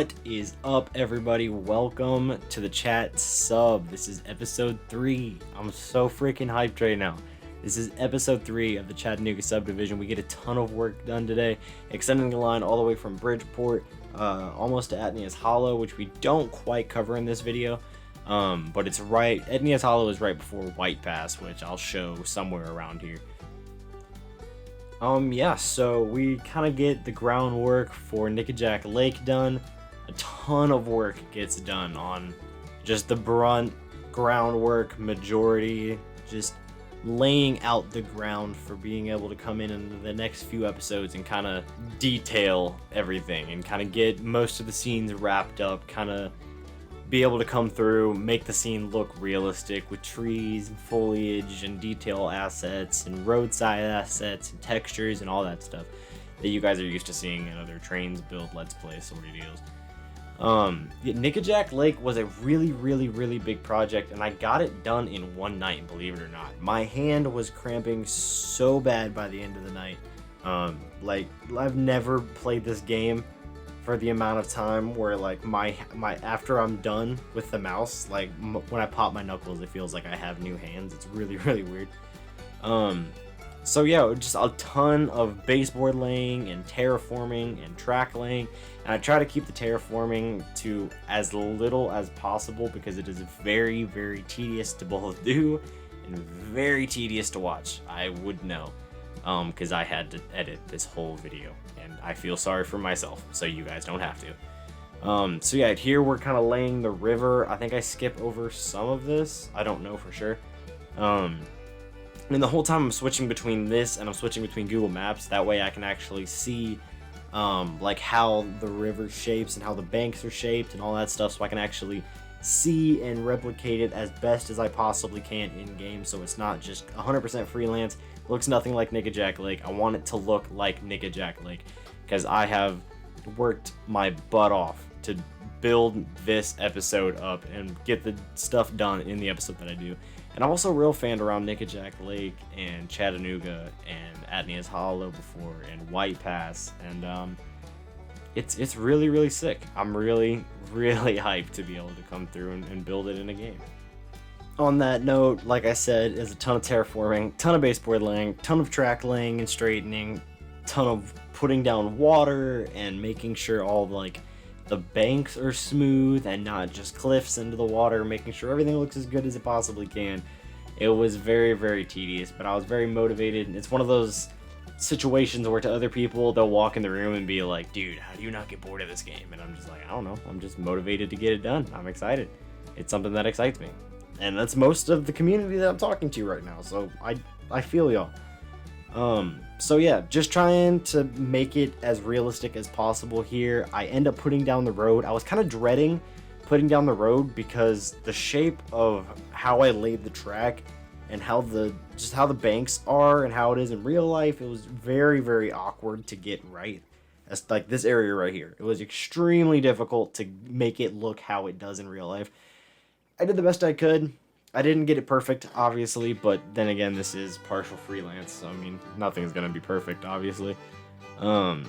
What is up, everybody? Welcome to the chat sub. This is episode 3. I'm so freaking hyped right now. This is episode 3 of the Chattanooga subdivision. We get a ton of work done today, extending the line all the way from Bridgeport almost to Atnias Hollow, which we don't quite cover in this video. But it's right, Atnias Hollow is right before White Pass, which I'll show somewhere around here. So we kind of get the groundwork for Nikki Jack Lake done. A ton of work gets done on just the brunt groundwork majority, just laying out the ground for being able to come in the next few episodes and kind of detail everything and kind of get most of the scenes wrapped up, kind of be able to come through, make the scene look realistic with trees and foliage and detail assets and roadside assets and textures and all that stuff that you guys are used to seeing in other Trainz build Let's Play sort of deals. Nikki Jack Lake was a really big project, and I got it done in one night, believe it or not. My hand was cramping so bad by the end of the night. Like, I've never played this game for the amount of time where like my after I'm done with the mouse, like when I pop my knuckles, it feels like I have new hands. It's really weird. So yeah, just a ton of baseboard laying and terraforming and track laying, and I try to keep the terraforming to as little as possible because it is very tedious to both do and very tedious to watch. I would know, because I had to edit this whole video, and I feel sorry for myself, so you guys don't have to. So yeah, here we're kind of laying the river. I think I skip over some of this. I don't know for sure. And the whole time I'm switching between this and I'm switching between Google Maps. That way I can actually see like how the river shapes and how the banks are shaped and all that stuff, so I can actually see and replicate it as best as I possibly can in game, so it's not just 100% freelance. It looks nothing like Nikki Jack Lake. I want it to look like Nikki Jack Lake because I have worked my butt off to build this episode up and get the stuff done in the episode that I do. And I'm also a real fan around Nikki Jack Lake and Chattanooga and Atnias Hollow before and White Pass, and it's really sick. I'm really hyped to be able to come through and build it in a game. On that note, like I said, is a ton of terraforming, ton of baseboard laying, ton of track laying and straightening, ton of putting down water and making sure all like the banks are smooth and not just cliffs into the water, making sure everything looks as good as it possibly can. It was very tedious, but I was very motivated. It's one of those situations where to other people, they'll walk in the room and be like, dude, how do you not get bored of this game? And I'm just like, I don't know. I'm just motivated to get it done. I'm excited. It's something that excites me. And that's most of the community that I'm talking to right now. So I feel y'all. So yeah, just trying to make it as realistic as possible here. I end up putting down the road. I was kind of dreading putting down the road because the shape of how I laid the track and how the banks are and how it is in real life, it was very awkward to get right. That's like this area right here. It was extremely difficult to make it look how it does in real life. I did the best I could. I didn't get it perfect, obviously, but then again, this is partial freelance, so I mean, nothing's gonna be perfect, obviously. And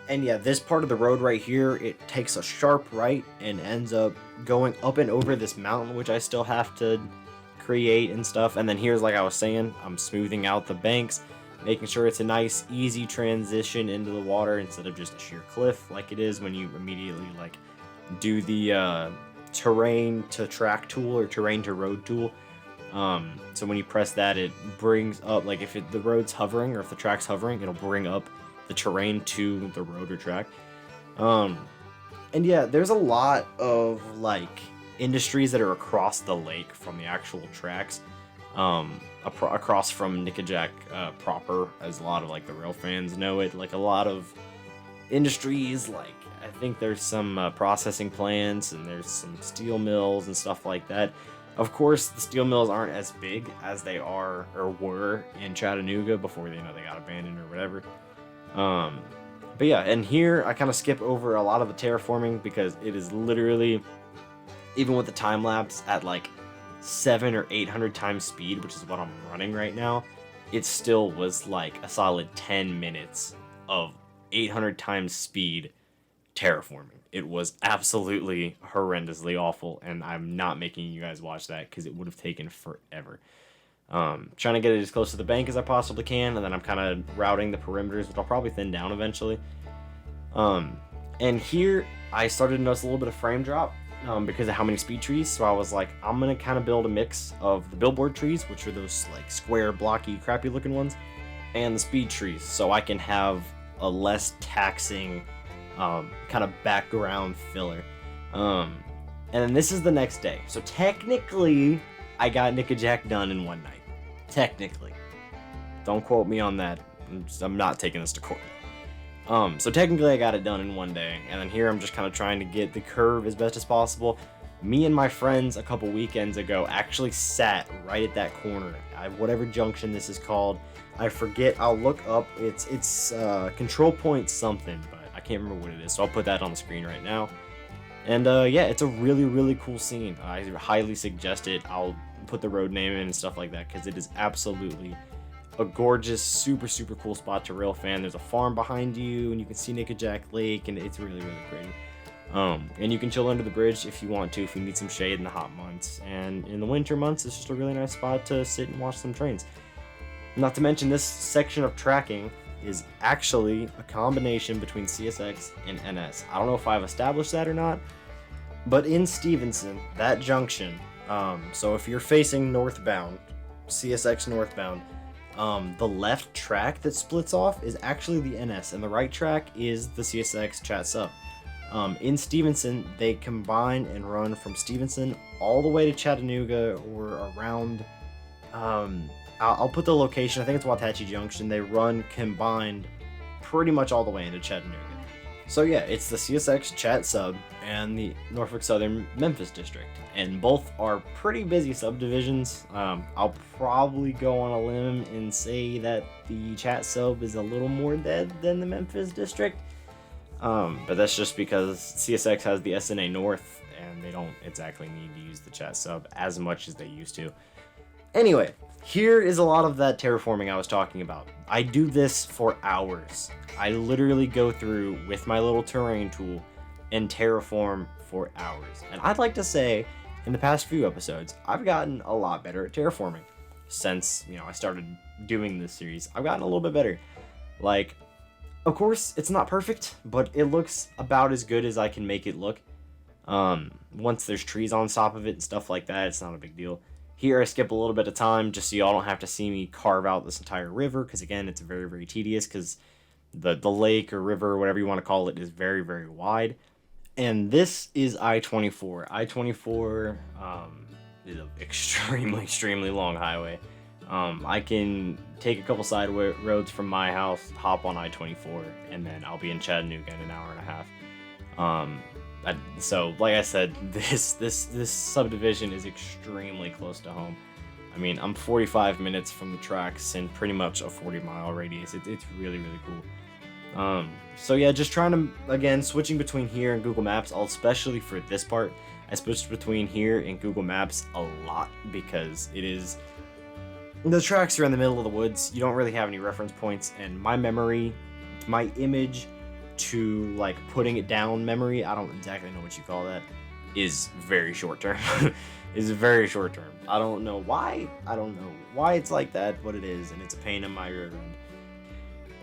yeah, this part of the road right here, it takes a sharp right and ends up going up and over this mountain, which I still have to create and stuff. And then here's, like I was saying, I'm smoothing out the banks, making sure it's a nice, easy transition into the water instead of just a sheer cliff like it is when you immediately like do the terrain to track tool or terrain to road tool. So when you press that, it brings up, like if the road's hovering or if the track's hovering, it'll bring up the terrain to the road or track. And yeah, there's a lot of like industries that are across the lake from the actual tracks, across from Nikki Jack proper, as a lot of like the rail fans know it. Like a lot of industries, like I think there's some processing plants and there's some steel mills and stuff like that. Of course, the steel mills aren't as big as they are or were in Chattanooga before they got abandoned or whatever. But yeah, and here I kind of skip over a lot of the terraforming because it is literally, even with the time lapse at like 700 or 800 times speed, which is what I'm running right now, it still was like a solid 10 minutes of 800 times speed terraforming. It was absolutely horrendously awful, and I'm not making you guys watch that because it would have taken forever. Trying to get it as close to the bank as I possibly can, and then I'm kind of routing the perimeters, which I'll probably thin down eventually. And here I started to notice a little bit of frame drop because of how many speed trees. So I was like, I'm gonna kind of build a mix of the billboard trees, which are those like square, blocky, crappy looking ones, and the speed trees, so I can have a less taxing kind of background filler. And then this is the next day. So technically, I got Nikki Jack done in one night. Technically. Don't quote me on that. I'm not taking this to court. So technically I got it done in one day, and then here I'm just kind of trying to get the curve as best as possible. Me and my friends a couple weekends ago actually sat right at that corner, whatever junction this is called. I forget. I'll look up. It's control point something, but I can't remember what it is. So I'll put that on the screen right now. And yeah, it's a really, really cool scene. I highly suggest it. I'll put the road name in and stuff like that because it is absolutely a gorgeous, super, super cool spot to rail fan. There's a farm behind you, and you can see Nikki Jack Lake, and it's really, really pretty. And you can chill under the bridge if you want to, if you need some shade in the hot months. And in the winter months, it's just a really nice spot to sit and watch some trains. Not to mention, this section of tracking is actually a combination between CSX and NS. I don't know if I've established that or not, but in Stevenson, that junction, so if you're facing northbound, CSX northbound, the left track that splits off is actually the NS, and the right track is the CSX chat sub. In Stevenson, they combine and run from Stevenson all the way to Chattanooga, or around, I'll put the location, I think it's Watachie Junction. They run combined pretty much all the way into Chattanooga. So yeah, it's the CSX chat sub and the Norfolk Southern Memphis district, and both are pretty busy subdivisions. I'll probably go on a limb and say that the chat sub is a little more dead than the Memphis district, but that's just because CSX has the SNA North, and they don't exactly need to use the chat sub as much as they used to. Anyway, here is a lot of that terraforming I was talking about. I do this for hours. I literally go through with my little terrain tool and terraform for hours. And I'd like to say, in the past few episodes, I've gotten a lot better at terraforming. Since, I started doing this series, I've gotten a little bit better. Like, of course, it's not perfect, but it looks about as good as I can make it look. Once there's trees on top of it and stuff like that, it's not a big deal. Here I skip a little bit of time just so y'all don't have to see me carve out this entire river, because again, it's very, very tedious, because the lake or river or whatever you want to call it is very, very wide. And this is I-24. I-24 is an extremely, extremely long highway. I can take a couple side roads from my house, hop on I-24, and then I'll be in Chattanooga in an hour and a half. So, like I said, this subdivision is extremely close to home. I mean, I'm 45 minutes from the tracks in pretty much a 40-mile radius. It's really, really cool. So yeah, just trying to, again, switching between here and Google Maps, especially for this part, I switched between here and Google Maps a lot because the tracks are in the middle of the woods. You don't really have any reference points, and my image to like putting it down memory, I don't exactly know what you call that, is very short term. Is very short term. I don't know why it's like that, but it is, and it's a pain in my rear end.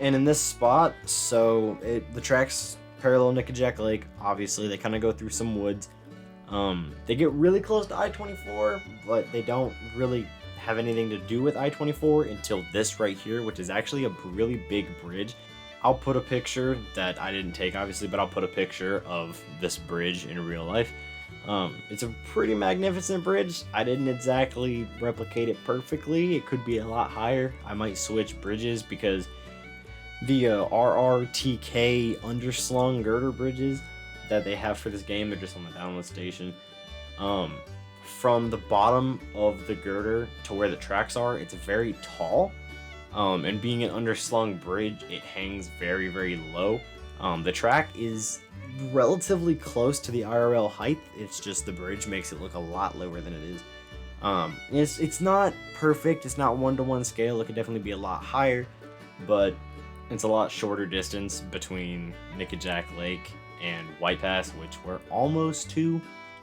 And in this spot, so the tracks parallel Nikki Jack Lake. Obviously, they kind of go through some woods. They get really close to I-24, but they don't really have anything to do with I-24 until this right here, which is actually a really big bridge. I'll put a picture that I didn't take, obviously, but I'll put a picture of this bridge in real life. It's a pretty magnificent bridge. I didn't exactly replicate it perfectly. It could be a lot higher. I might switch bridges because the RRTK underslung girder bridges that they have for this game, they're just on the download station. From the bottom of the girder to where the tracks are, it's very tall. And being an underslung bridge, it hangs very, very low. The track is relatively close to the IRL height. It's just the bridge makes it look a lot lower than it is. It's not perfect. It's not 1-to-1 scale. It could definitely be a lot higher, but it's a lot shorter distance between Nikki Jack Lake and White Pass, which we're almost to,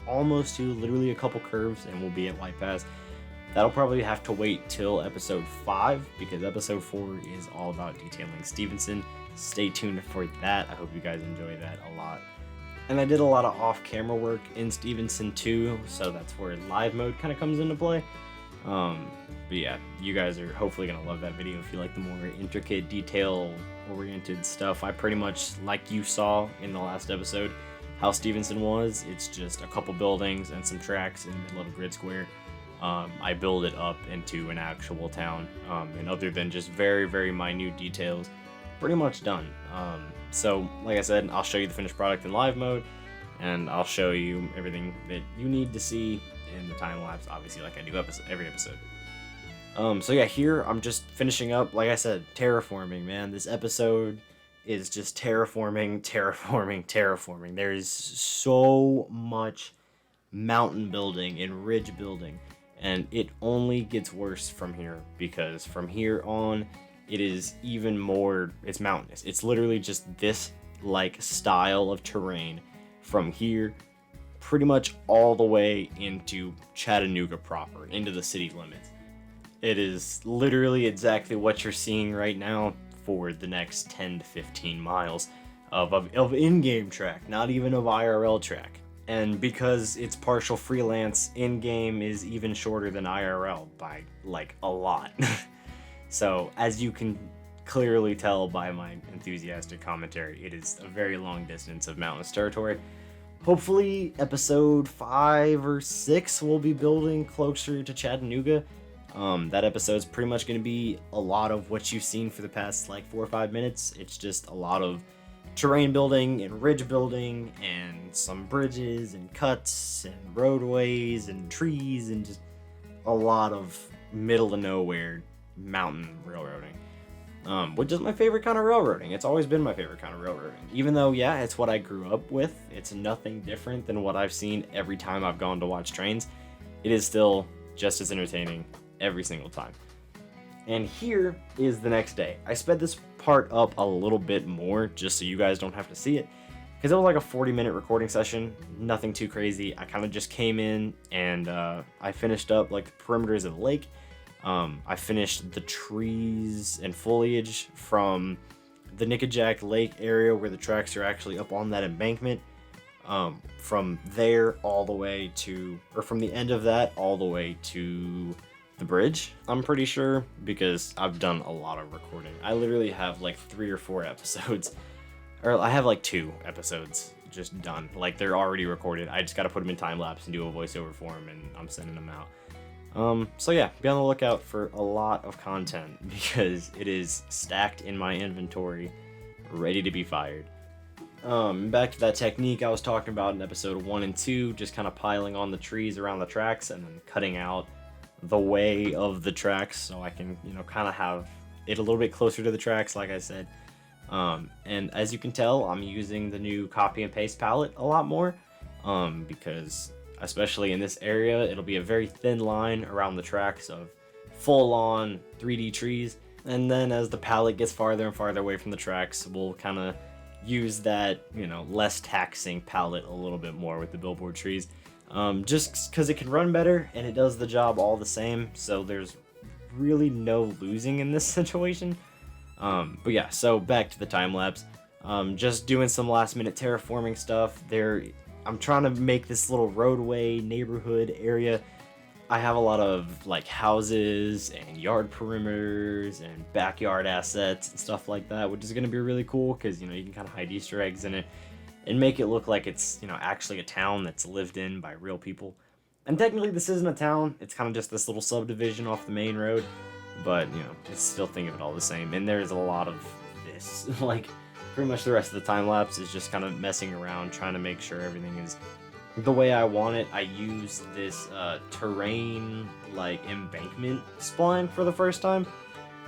literally a couple curves, and we'll be at White Pass. That'll probably have to wait till episode 5, because episode 4 is all about detailing Stevenson. Stay tuned for that. I hope you guys enjoy that a lot. And I did a lot of off-camera work in Stevenson too, so that's where live mode kind of comes into play. But yeah, you guys are hopefully going to love that video if you like the more intricate, detail-oriented stuff. I pretty much, like you saw in the last episode, how Stevenson was. It's just a couple buildings and some tracks in the middle of a grid square. I build it up into an actual town, and other than just very, very minute details, pretty much done. So, like I said, I'll show you the finished product in live mode, and I'll show you everything that you need to see in the time lapse, obviously, like I do every episode. So yeah, here I'm just finishing up, like I said, terraforming, man. This episode is just terraforming. There is so much mountain building and ridge building, and it only gets worse from here, because from here on, it is even more, it's mountainous. It's literally just this like style of terrain from here pretty much all the way into Chattanooga proper, into the city limits. It is literally exactly what you're seeing right now for the next 10 to 15 miles of in-game track, not even of IRL track. And because it's partial freelance, in-game is even shorter than IRL by like a lot. So, as you can clearly tell by my enthusiastic commentary, it is a very long distance of mountainous territory. Hopefully, episode 5 or 6 will be building closer to Chattanooga. That episode's pretty much going to be a lot of what you've seen for the past like 4 or 5 minutes. It's just a lot of terrain building and ridge building and some bridges and cuts and roadways and trees and just a lot of middle of nowhere mountain railroading, which is my favorite kind of railroading. It's always been my favorite kind of railroading, even though, yeah, it's what I grew up with. It's nothing different than what I've seen every time I've gone to watch Trainz. It is still just as entertaining every single time. And here is the next day. I sped this part up a little bit more just so you guys don't have to see it, because it was like a 40-minute recording session, nothing too crazy. I kind of just came in and I finished up like the perimeters of the lake. I finished the trees and foliage from the Nikki Jack Lake area where the tracks are actually up on that embankment. From there all the way to, or from the end of that all the way to the bridge, I'm pretty sure, because I've done a lot of recording. I literally have like 3 or 4 episodes, or I have like 2 episodes just done. Like they're already recorded. I just got to put them in time lapse and do a voiceover for them, and I'm sending them out. So yeah, be on the lookout for a lot of content, because it is stacked in my inventory, ready to be fired. Back to that technique I was talking about in episode 1 and 2, just kind of piling on the trees around the tracks and then cutting out the way of the tracks so I can, kind of have it a little bit closer to the tracks, like I said. And as you can tell, I'm using the new copy and paste palette a lot more, because especially in this area, it'll be a very thin line around the tracks of full-on 3D trees. And then as the palette gets farther and farther away from the tracks, we'll kind of use that, less taxing palette a little bit more with the billboard trees. Just because it can run better and it does the job all the same, so there's really no losing in this situation. But yeah, so back to the time lapse. Just doing some last minute terraforming stuff there. I'm trying to make this little roadway neighborhood area. I have a lot of like houses and yard perimeters and backyard assets and stuff like that, which is going to be really cool because, you can kind of hide Easter eggs in it and make it look like it's, actually a town that's lived in by real people. And technically this isn't a town. It's kind of just this little subdivision off the main road, but, it's still think of it all the same. And there's a lot of this, like, pretty much the rest of the time lapse is just kind of messing around, trying to make sure everything is the way I want it. I used this terrain like embankment spline for the first time.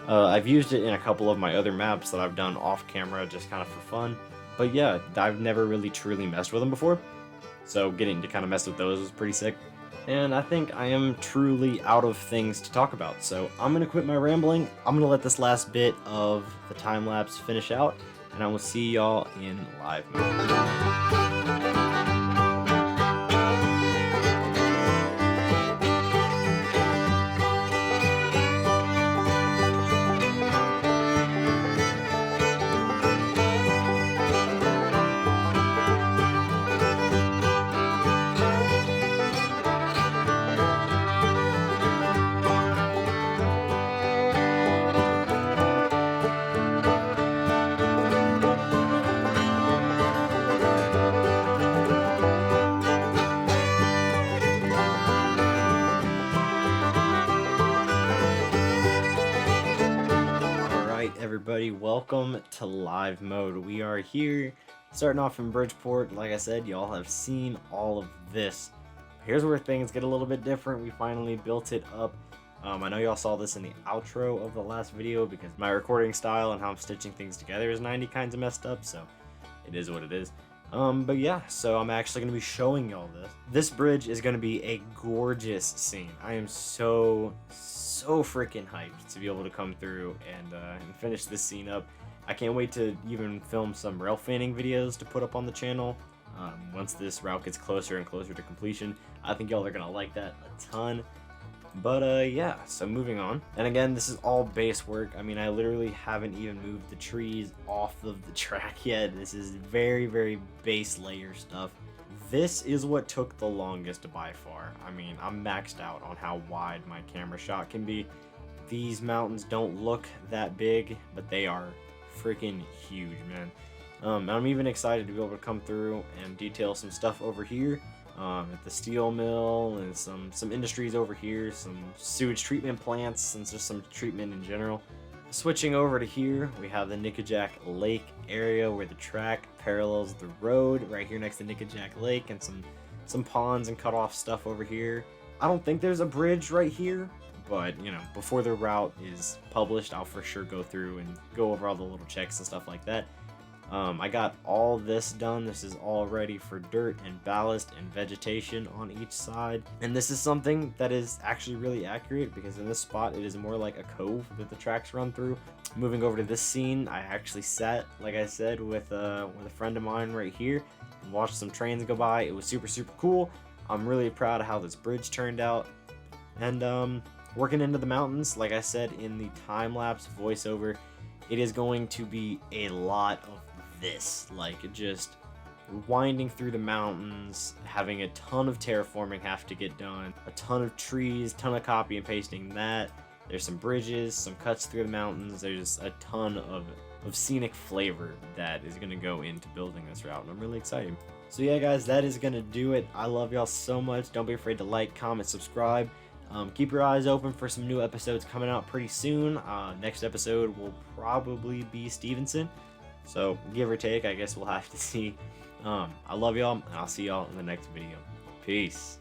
I've used it in a couple of my other maps that I've done off camera just kind of for fun. But yeah, I've never really truly messed with them before. So getting to kind of mess with those was pretty sick. And I think I am truly out of things to talk about. So I'm going to quit my rambling. I'm going to let this last bit of the time lapse finish out. and I will see y'all in live mode. Everybody, welcome to live mode. We are here starting off in Bridgeport. Like I said, y'all have seen all of this. Here's where things get a little bit different. We finally built it up. I know y'all saw this in the outro of the last video because my recording style and how I'm stitching things together is 90 kinds of messed up, so it is what it is. But yeah, so I'm actually going to be showing y'all this. This bridge is going to be a gorgeous scene. I am so freaking hyped to be able to come through and finish this scene up. I can't wait to even film some rail fanning videos to put up on the channel once this route gets closer and closer to completion. I think y'all are gonna like that a ton. But yeah, so moving on. And again, this is all base work. I mean, I literally haven't even moved the trees off of the track yet. This is very base layer stuff. This is what took the longest by far. I mean, I'm maxed out on how wide my camera shot can be. These mountains don't look that big, but they are freaking huge, man. I'm even excited to be able to come through and detail some stuff over here at the steel mill and some industries over here, some sewage treatment plants and just some treatment in general. Switching over to here, we have the Nikki Jack Lake area where the track parallels the road right here next to Nikki Jack Lake, and some ponds and cut off stuff over here. I don't think there's a bridge right here, but you know, before the route is published, I'll for sure go through and go over all the little checks and stuff like that. I got all this done. This is all ready for dirt and ballast and vegetation on each side. And this is something that is actually really accurate because in this spot, it is more like a cove that the tracks run through. Moving over to this scene, I actually sat, like I said, with a friend of mine right here and watched some trains go by. It was super cool. I'm really proud of how this bridge turned out. And working into the mountains, like I said in the time-lapse voiceover, it is going to be a lot of this, like just winding through the mountains, having a ton of terraforming have to get done, a ton of trees, ton of copy and pasting that. There's some bridges, some cuts through the mountains. There's a ton of scenic flavor that is going to go into building this route, and I'm really excited. So yeah, guys, that is going to do it. I love y'all so much. Don't be afraid to like, comment, subscribe. Keep your eyes open for some new episodes coming out pretty soon. Next episode will probably be Stevenson. So, give or take, I guess we'll have to see. I love y'all, and I'll see y'all in the next video. Peace.